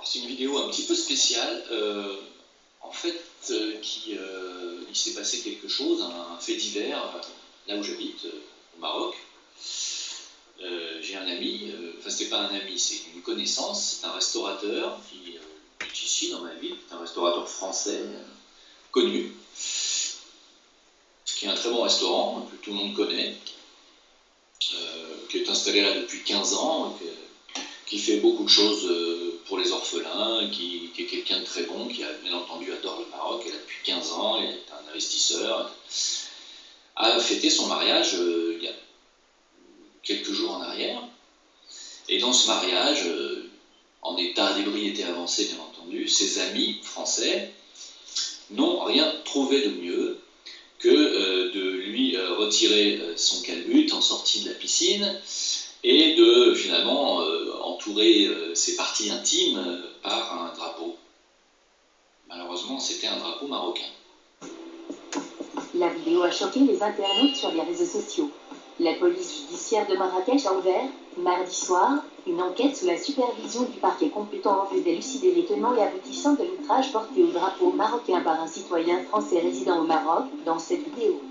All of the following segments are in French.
C'est une vidéo un petit peu spéciale. En fait, il s'est passé quelque chose, un fait divers, là où j'habite, au Maroc. J'ai un ami, enfin c'est pas un ami, c'est une connaissance, c'est un restaurateur qui est ici dans ma ville, c'est un restaurateur français, connu, qui est un très bon restaurant, que tout le monde connaît, qui est installé là depuis 15 ans, qui fait beaucoup de choses pour les orphelins, qui est quelqu'un de très bon, qui a bien entendu adore le Maroc, elle a depuis 15 ans, il est un investisseur, a fêté son mariage il y a quelques jours en arrière, et dans ce mariage, en état d'ébriété avancée bien entendu, ses amis français n'ont rien trouvé de mieux que de lui retirer son calbut en sortie de la piscine et de finalement entourer ses parties intimes par un drapeau. Malheureusement, c'était un drapeau marocain. La vidéo a choqué les internautes sur les réseaux sociaux. La police judiciaire de Marrakech a ouvert, mardi soir, une enquête sous la supervision du parquet compétent en vue d'élucider les tenants et aboutissants de l'outrage porté au drapeau marocain par un citoyen français résidant au Maroc dans cette vidéo.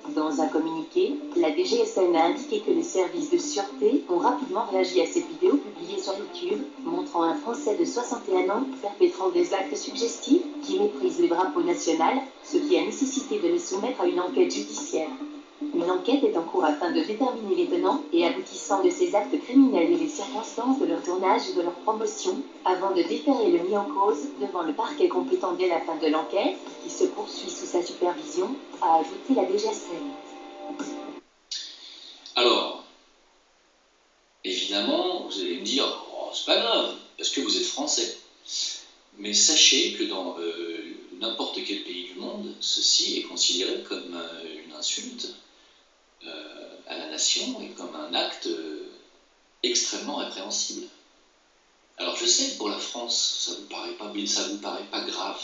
Dans un communiqué, la DGSN a indiqué que les services de sûreté ont rapidement réagi à cette vidéo publiée sur YouTube, montrant un Français de 61 ans perpétrant des actes suggestifs qui méprisent le drapeau national, ce qui a nécessité de le soumettre à une enquête judiciaire. Une enquête est en cours afin de déterminer les tenants et aboutissants de ces actes criminels et les circonstances de leur tournage et de leur promotion, avant de déférer le mis en cause devant le parquet compétent dès la fin de l'enquête, qui se poursuit sous sa supervision, a ajouté la DGSN. Alors, évidemment, vous allez me dire, oh, c'est pas grave, parce que vous êtes français. Mais sachez que dans n'importe quel pays du monde, ceci est considéré comme une insulte à la nation et comme un acte extrêmement répréhensible. Alors je sais que pour la France, ça vous vous paraît pas grave.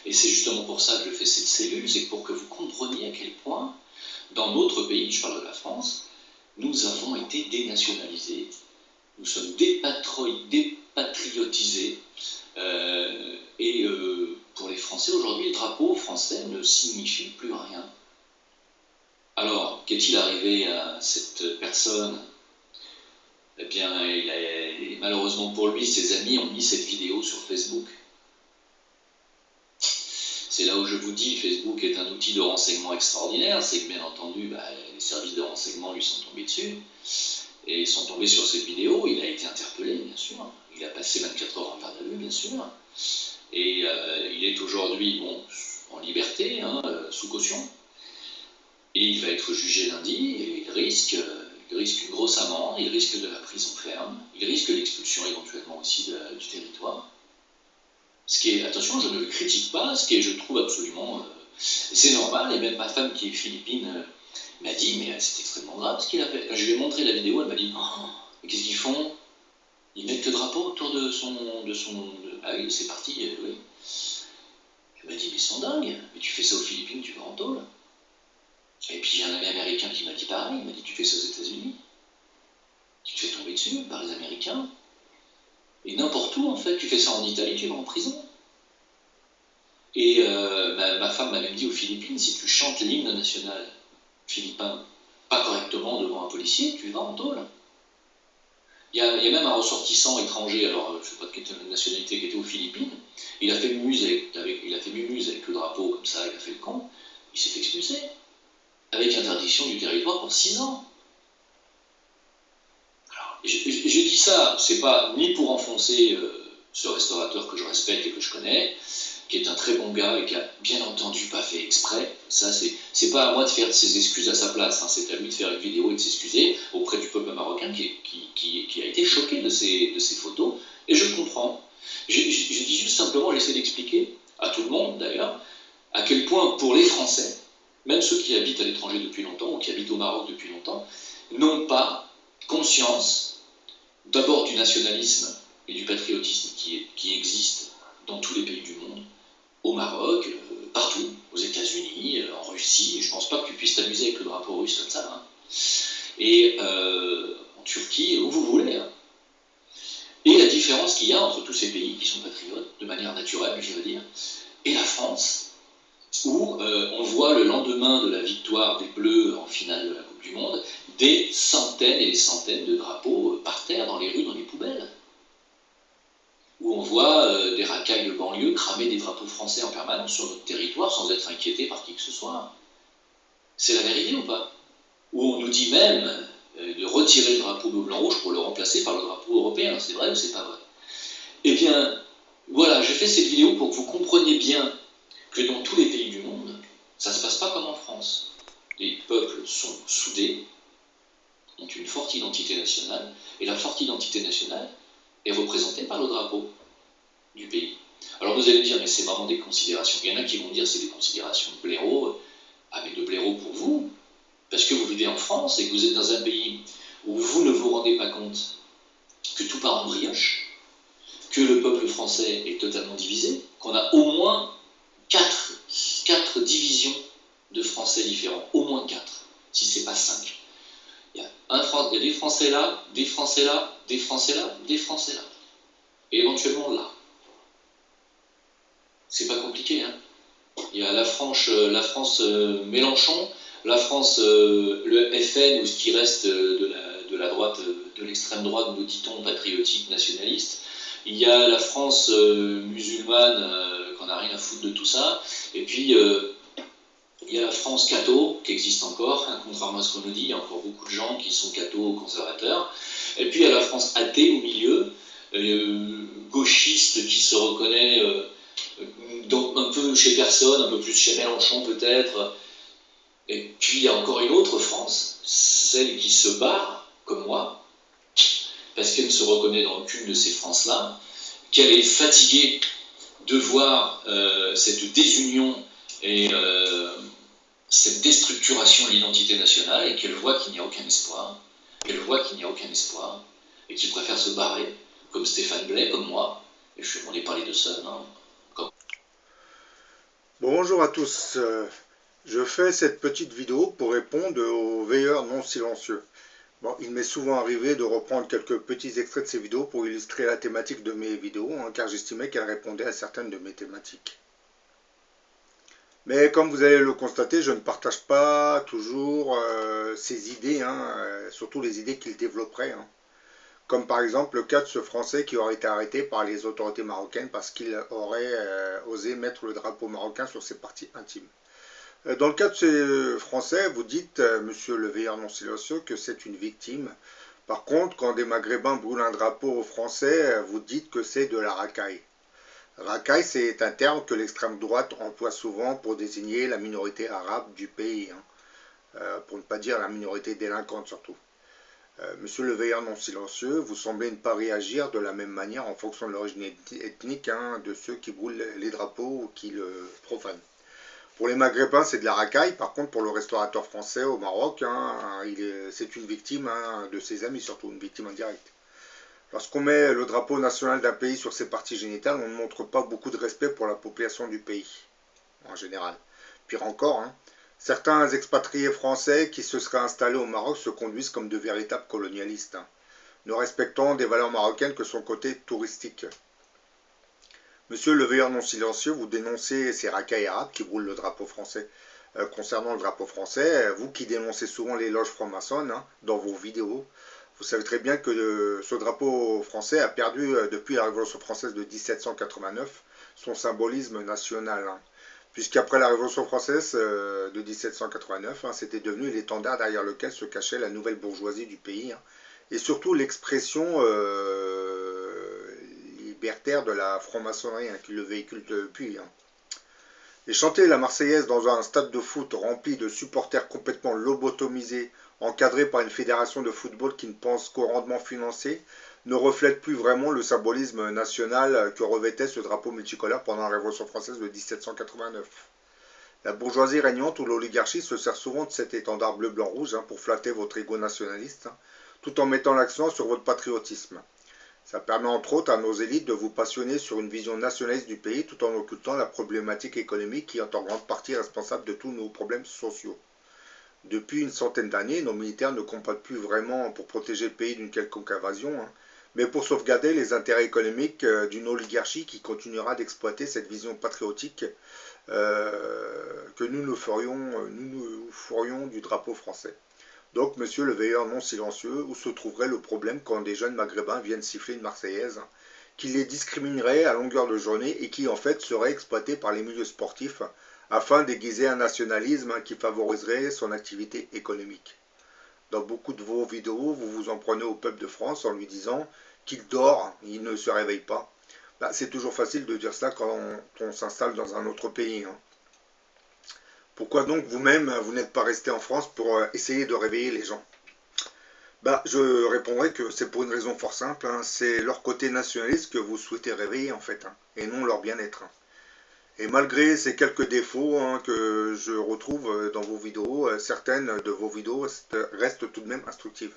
Et c'est justement pour ça que je fais cette cellule, c'est pour que vous compreniez à quel point, dans notre pays, je parle de la France, nous avons été dénationalisés, nous sommes dépatriotisés, et pour les Français aujourd'hui, le drapeau français ne signifie plus rien. Alors, qu'est-il arrivé à cette personne? Eh bien, malheureusement pour lui, ses amis ont mis cette vidéo sur Facebook. C'est là où je vous dis, Facebook est un outil de renseignement extraordinaire, c'est que bien entendu, les services de renseignement lui sont tombés dessus, et ils sont tombés sur cette vidéo, il a été interpellé, bien sûr, il a passé 24 heures en garde à vue, bien sûr, et il est aujourd'hui en liberté, sous caution, et il va être jugé lundi, et il risque une grosse amende, il risque de la prison ferme, il risque l'expulsion éventuellement aussi du territoire. Ce qui est, attention, je ne le critique pas, ce qui est, je trouve absolument, c'est normal, et même ma femme qui est philippine m'a dit, mais c'est extrêmement grave ce qu'il a fait. Quand je lui ai montré la vidéo, elle m'a dit, oh, mais qu'est-ce qu'ils font? Ils mettent le drapeau autour de son... Ah oui, c'est parti, oui. Elle m'a dit, mais ils sont dingues, mais tu fais ça aux Philippines, tu vas en tôle. Et puis j'ai un ami américain qui m'a dit pareil, il m'a dit, tu fais ça aux États-Unis, tu te fais tomber dessus par les Américains, et n'importe où en fait, tu fais ça en Italie, tu vas en prison. Et ma femme m'a même dit aux Philippines, si tu chantes l'hymne national philippin pas correctement devant un policier, tu vas en tôle. Il y a même un ressortissant étranger, alors je ne sais pas de quelle nationalité, qui était aux Philippines, il a fait mumuse avec le drapeau comme ça, il a fait le con, il s'est fait expulser, avec interdiction du territoire pour 6 ans. Alors, je dis ça, c'est pas ni pour enfoncer ce restaurateur que je respecte et que je connais, qui est un très bon gars et qui a bien entendu pas fait exprès. Ça, c'est pas à moi de faire ses excuses à sa place, hein. C'est à lui de faire une vidéo et de s'excuser auprès du peuple marocain qui a été choqué de ces photos, et je le comprends. Je dis juste simplement, j'essaie d'expliquer, à tout le monde d'ailleurs, à quel point pour les Français, même ceux qui habitent à l'étranger depuis longtemps, ou qui habitent au Maroc depuis longtemps, n'ont pas conscience d'abord du nationalisme et du patriotisme qui existent dans tous les pays du monde, au Maroc, partout, aux États-Unis, en Russie. Je ne pense pas que tu puisses t'amuser avec le drapeau russe comme ça, hein. Et en Turquie, où vous voulez. Hein. Et la différence différence qu'il y a entre tous ces pays qui sont patriotes, de manière naturelle, je veux dire, et la France, où on voit le lendemain de la victoire des Bleus en finale de la Coupe du Monde, des centaines et des centaines de drapeaux par terre, dans les rues, dans les poubelles. Où on voit des racailles de banlieue cramer des drapeaux français en permanence sur notre territoire sans être inquiétés par qui que ce soit. C'est la vérité ou pas? Où on nous dit même de retirer le drapeau bleu blanc rouge pour le remplacer par le drapeau européen. C'est vrai ou c'est pas vrai? Eh bien, voilà, j'ai fait cette vidéo pour que vous compreniez bien que dans tous les pays du monde, ça ne se passe pas comme en France. Les peuples sont soudés, ont une forte identité nationale, et la forte identité nationale est représentée par le drapeau du pays. Alors vous allez me dire, mais c'est vraiment des considérations. Il y en a qui vont dire c'est des considérations de blaireau, avec de blaireau pour vous, parce que vous vivez en France et que vous êtes dans un pays où vous ne vous rendez pas compte que tout part en brioche, que le peuple français est totalement divisé, qu'on a au moins quatre divisions de Français différents, au moins 4, si ce n'est pas 5. Il y a des Français là, des Français là, des Français là, des Français là, et éventuellement là. C'est pas compliqué, hein. Il y a la France Mélenchon, la France le FN, ou ce qui reste de la droite, de l'extrême droite, nous dit-on, patriotique, nationaliste. Il y a la France musulmane, qu'on n'a rien à foutre de tout ça. Et puis, il y a la France catho, qui existe encore, hein, contrairement à ce qu'on nous dit. Il y a encore beaucoup de gens qui sont cathos-conservateurs. Et puis, il y a la France athée au milieu, gauchiste qui se reconnaît donc un peu chez personne, un peu plus chez Mélenchon peut-être. Et puis, il y a encore une autre France, celle qui se barre, comme moi, parce qu'elle ne se reconnaît dans aucune de ces Frances-là, qu'elle est fatiguée de voir cette désunion et cette déstructuration de l'identité nationale, et qu'elle voit qu'il n'y a aucun espoir, et qu'il préfère se barrer, comme Stéphane Blais, comme moi, et on n'est pas les deux seuls. Hein, Bonjour à tous, je fais cette petite vidéo pour répondre aux veilleurs non silencieux. Bon, il m'est souvent arrivé de reprendre quelques petits extraits de ces vidéos pour illustrer la thématique de mes vidéos, hein, car j'estimais qu'elles répondaient à certaines de mes thématiques. Mais comme vous allez le constater, je ne partage pas toujours ces idées, hein, surtout les idées qu'il développerait. Hein. Comme par exemple le cas de ce Français qui aurait été arrêté par les autorités marocaines parce qu'il aurait osé mettre le drapeau marocain sur ses parties intimes. Dans le cas de ces Français, vous dites, monsieur le veilleur non silencieux, que c'est une victime. Par contre, quand des Maghrébins brûlent un drapeau français, vous dites que c'est de la racaille. Racaille, c'est un terme que l'extrême droite emploie souvent pour désigner la minorité arabe du pays, hein, pour ne pas dire la minorité délinquante surtout. Monsieur le veilleur non silencieux, vous semblez ne pas réagir de la même manière en fonction de l'origine ethnique, hein, de ceux qui brûlent les drapeaux ou qui le profanent. Pour les Maghrébins, c'est de la racaille. Par contre, pour le restaurateur français au Maroc, hein, c'est une victime, hein, de ses amis, surtout une victime indirecte. Lorsqu'on met le drapeau national d'un pays sur ses parties génitales, on ne montre pas beaucoup de respect pour la population du pays, en général. Pire encore, hein, certains expatriés français qui se seraient installés au Maroc se conduisent comme de véritables colonialistes, hein, ne respectant des valeurs marocaines que son côté touristique. Monsieur le veilleur non silencieux, vous dénoncez ces racailles arabes qui brûlent le drapeau français. Concernant le drapeau français, vous qui dénoncez souvent les loges franc-maçonnes, hein, dans vos vidéos, vous savez très bien que ce drapeau français a perdu, depuis la Révolution française de 1789, son symbolisme national. Hein, puisqu'après la Révolution française de 1789, hein, c'était devenu l'étendard derrière lequel se cachait la nouvelle bourgeoisie du pays, hein, et surtout l'expression libertaire de la franc-maçonnerie, hein, qui le véhicule depuis. Hein. Et chanter la Marseillaise dans un stade de foot rempli de supporters complètement lobotomisés, encadrés par une fédération de football qui ne pense qu'au rendement financier, ne reflète plus vraiment le symbolisme national que revêtait ce drapeau multicolore pendant la Révolution française de 1789. La bourgeoisie régnante ou l'oligarchie se sert souvent de cet étendard bleu-blanc-rouge, hein, pour flatter votre ego nationaliste, hein, tout en mettant l'accent sur votre patriotisme. Ça permet entre autres à nos élites de vous passionner sur une vision nationaliste du pays tout en occultant la problématique économique qui est en grande partie responsable de tous nos problèmes sociaux. Depuis une centaine d'années, nos militaires ne combattent plus vraiment pour protéger le pays d'une quelconque invasion, hein, mais pour sauvegarder les intérêts économiques d'une oligarchie qui continuera d'exploiter cette vision patriotique que nous ferions du drapeau français. Donc, monsieur le veilleur non silencieux, où se trouverait le problème quand des jeunes maghrébins viennent siffler une Marseillaise, qui les discriminerait à longueur de journée et qui en fait serait exploité par les milieux sportifs afin d'aiguiser un nationalisme qui favoriserait son activité économique. Dans beaucoup de vos vidéos, vous vous en prenez au peuple de France en lui disant qu'il dort, il ne se réveille pas. Bah, c'est toujours facile de dire ça quand on s'installe dans un autre pays. Hein. Pourquoi donc vous-même, vous n'êtes pas resté en France pour essayer de réveiller les gens? Bah, je répondrai que c'est pour une raison fort simple, hein. C'est leur côté nationaliste que vous souhaitez réveiller en fait, hein, et non leur bien-être. Hein. Et malgré ces quelques défauts hein, que je retrouve dans vos vidéos, certaines de vos vidéos restent tout de même instructives.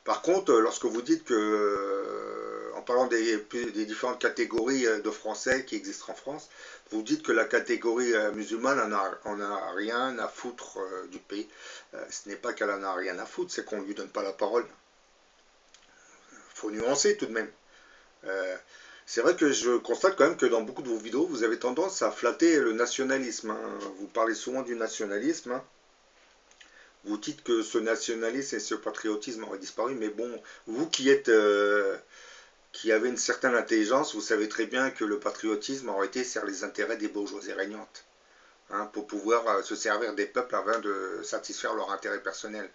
Par contre, lorsque vous dites que, en parlant des différentes catégories de Français qui existent en France, vous dites que la catégorie musulmane en a rien à foutre du pays. Ce n'est pas qu'elle en a rien à foutre, c'est qu'on ne lui donne pas la parole. Il faut nuancer tout de même. C'est vrai que je constate quand même que dans beaucoup de vos vidéos, vous avez tendance à flatter le nationalisme. Hein. Vous parlez souvent du nationalisme. Hein. Vous dites que ce nationalisme et ce patriotisme auraient disparu, mais bon, vous qui êtes, qui avez une certaine intelligence, vous savez très bien que le patriotisme aurait été sur les intérêts des bourgeoisies régnantes, hein, pour pouvoir se servir des peuples afin de satisfaire leurs intérêts personnels.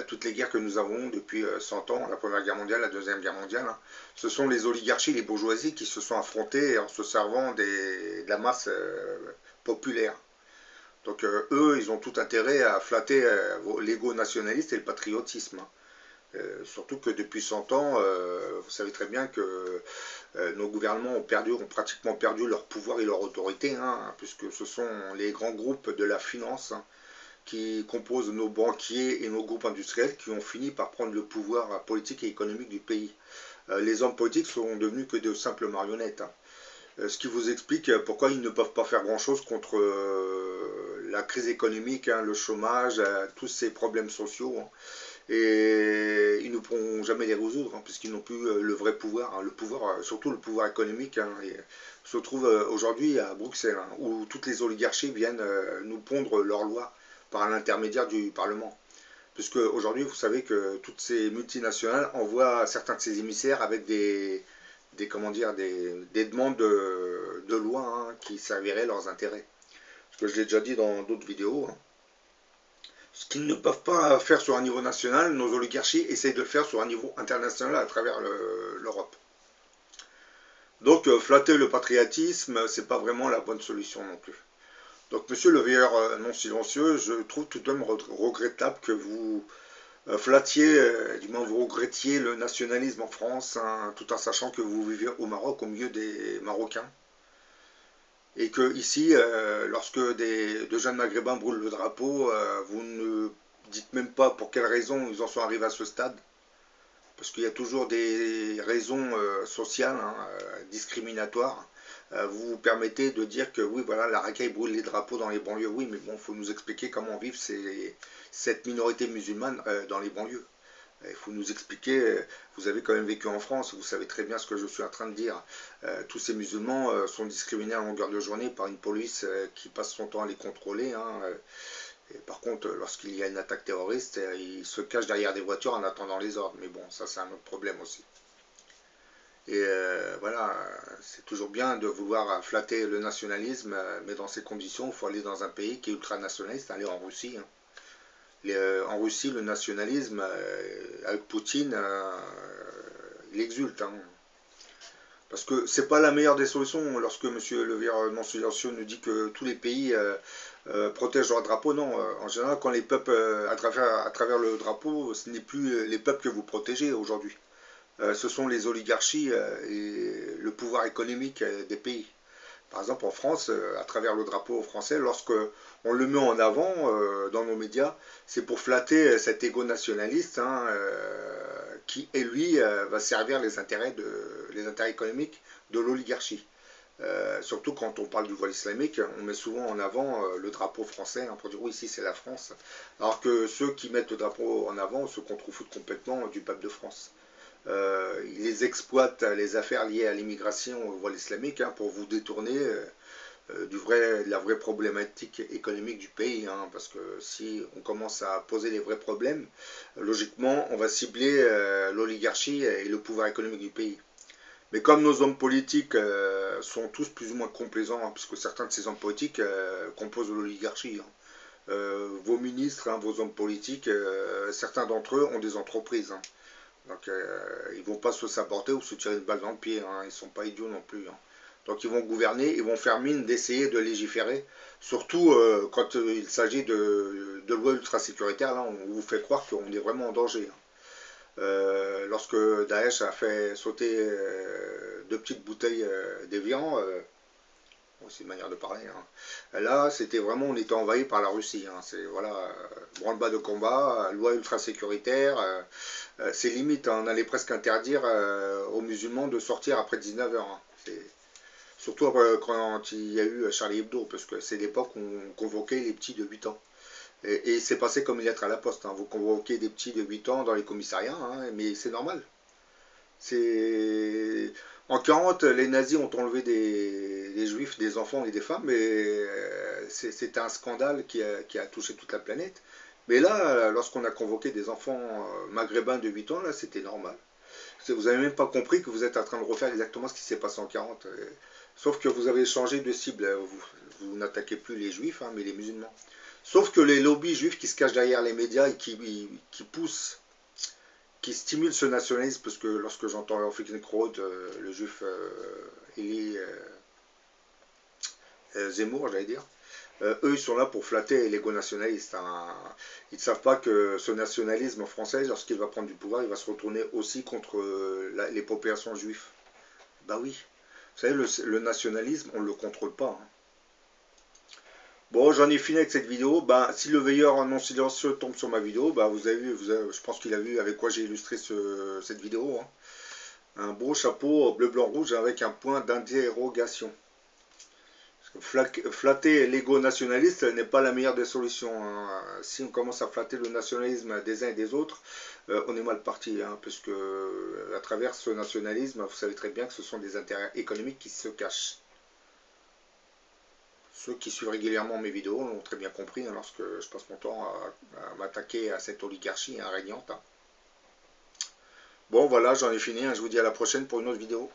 Toutes les guerres que nous avons depuis 100 ans, la Première Guerre mondiale, la Deuxième Guerre mondiale, hein, ce sont les oligarchies, les bourgeoisies qui se sont affrontées en se servant de la masse populaire. Donc eux, ils ont tout intérêt à flatter l'ego nationaliste et le patriotisme. Surtout que depuis 100 ans, vous savez très bien que nos gouvernements ont pratiquement perdu leur pouvoir et leur autorité, hein, puisque ce sont les grands groupes de la finance hein, qui composent nos banquiers et nos groupes industriels qui ont fini par prendre le pouvoir politique et économique du pays. Les hommes politiques sont devenus que de simples marionnettes. Hein. Ce qui vous explique pourquoi ils ne peuvent pas faire grand-chose contre la crise économique, hein, le chômage, tous ces problèmes sociaux. Hein. Et ils ne pourront jamais les résoudre, hein, puisqu'ils n'ont plus le vrai pouvoir, hein, le pouvoir, surtout le pouvoir économique, hein, se trouve aujourd'hui à Bruxelles, hein, où toutes les oligarchies viennent nous pondre leurs lois par l'intermédiaire du Parlement. Puisque aujourd'hui, vous savez que toutes ces multinationales envoient certains de ces émissaires avec des demandes de loi hein, qui serviraient leurs intérêts. Ce que je l'ai déjà dit dans d'autres vidéos. Hein. Ce qu'ils ne peuvent pas faire sur un niveau national, nos oligarchies essayent de le faire sur un niveau international à travers l'Europe. Donc flatter le patriotisme, c'est pas vraiment la bonne solution non plus. Donc monsieur le veilleur non silencieux, je trouve tout de même regrettable que vous flattiez, du moins vous regrettiez le nationalisme en France, hein, tout en sachant que vous vivez au Maroc, au milieu des Marocains. Et que ici, lorsque de jeunes maghrébins brûlent le drapeau, vous ne dites même pas pour quelles raisons ils en sont arrivés à ce stade. Parce qu'il y a toujours des raisons sociales, hein, discriminatoires. Vous vous permettez de dire que oui, voilà, la racaille brûle les drapeaux dans les banlieues. Oui, mais bon, il faut nous expliquer comment vivent cette minorité musulmane dans les banlieues. Il faut nous expliquer, vous avez quand même vécu en France, vous savez très bien ce que je suis en train de dire. Tous ces musulmans sont discriminés à longueur de journée par une police qui passe son temps à les contrôler. Hein. Et par contre, lorsqu'il y a une attaque terroriste, ils se cachent derrière des voitures en attendant les ordres. Mais bon, ça c'est un autre problème aussi. Et voilà, c'est toujours bien de vouloir flatter le nationalisme, mais dans ces conditions, il faut aller dans un pays qui est ultranationaliste, aller en Russie. Hein. En Russie, le nationalisme, avec Poutine, il exulte. Hein. Parce que c'est pas la meilleure des solutions. Lorsque M. le veilleur non silencieux nous dit que tous les pays protègent leur drapeau, non. En général, quand les peuples, à travers le drapeau, ce n'est plus les peuples que vous protégez aujourd'hui. Ce sont les oligarchies et le pouvoir économique des pays. Par exemple, en France, à travers le drapeau français, lorsque on le met en avant dans nos médias, c'est pour flatter cet égo nationaliste hein, qui, et lui, va servir les intérêts économiques de l'oligarchie. Surtout quand on parle du voile islamique, on met souvent en avant le drapeau français hein, pour dire oui, ici c'est la France. Alors que ceux qui mettent le drapeau en avant se contrefoutent complètement du peuple de France. Ils exploitent les affaires liées à l'immigration au voile islamique hein, pour vous détourner de la vraie problématique économique du pays. Hein, parce que si on commence à poser les vrais problèmes, logiquement, on va cibler l'oligarchie et le pouvoir économique du pays. Mais comme nos hommes politiques sont tous plus ou moins complaisants, hein, puisque certains de ces hommes politiques composent l'oligarchie, hein. Vos ministres, hein, vos hommes politiques, certains d'entre eux ont des entreprises. Hein. Donc ils ne vont pas se saborder ou se tirer une balle dans le pied, hein. Ils ne sont pas idiots non plus. Hein. Donc ils vont gouverner, ils vont faire mine d'essayer de légiférer, surtout quand il s'agit de lois ultra-sécuritaires, là on vous fait croire qu'on est vraiment en danger. Hein. Lorsque Daesh a fait sauter 2 petites bouteilles d'Évian, c'est une manière de parler, hein. Là c'était vraiment, on était envahi par la Russie, hein. C'est voilà, branle-bas de combat, loi ultra sécuritaire, c'est limite, hein. On allait presque interdire aux musulmans de sortir après 19h. Hein. Surtout quand il y a eu Charlie Hebdo, parce que c'est l'époque où on convoquait les petits de 8 ans. Et c'est passé comme une lettre à la poste. Hein. Vous convoquez des petits de 8 ans dans les commissariats, hein, mais c'est normal. En 40, les nazis ont enlevé des juifs, des enfants et des femmes, mais c'était un scandale qui a touché toute la planète. Mais là, lorsqu'on a convoqué des enfants maghrébins de 8 ans, là, c'était normal. Vous n'avez même pas compris que vous êtes en train de refaire exactement ce qui s'est passé en 40. Sauf que vous avez changé de cible. Vous n'attaquez plus les juifs, hein, mais les musulmans. Sauf que les lobbies juifs qui se cachent derrière les médias et qui poussent, qui stimulent ce nationalisme, parce que lorsque j'entends Rafik Nekrot, le juif Elie Zemmour, j'allais dire, eux ils sont là pour flatter l'ego nationaliste. Hein. Ils ne savent pas que ce nationalisme français, lorsqu'il va prendre du pouvoir, il va se retourner aussi contre les populations juives. Bah oui, vous savez, le nationalisme, on ne le contrôle pas. Hein. Bon, j'en ai fini avec cette vidéo. Bah, si le veilleur non silencieux tombe sur ma vidéo, bah, vous avez vu, je pense qu'il a vu avec quoi j'ai illustré cette vidéo. Hein. Un beau chapeau bleu, blanc, rouge avec un point d'interrogation. Flatter l'ego nationaliste n'est pas la meilleure des solutions. Hein. Si on commence à flatter le nationalisme des uns et des autres, on est mal parti. Hein, puisque à travers ce nationalisme, vous savez très bien que ce sont des intérêts économiques qui se cachent. Ceux qui suivent régulièrement mes vidéos l'ont très bien compris hein, lorsque je passe mon temps à m'attaquer à cette oligarchie régnante. Hein. Bon voilà, j'en ai fini. Hein, je vous dis à la prochaine pour une autre vidéo.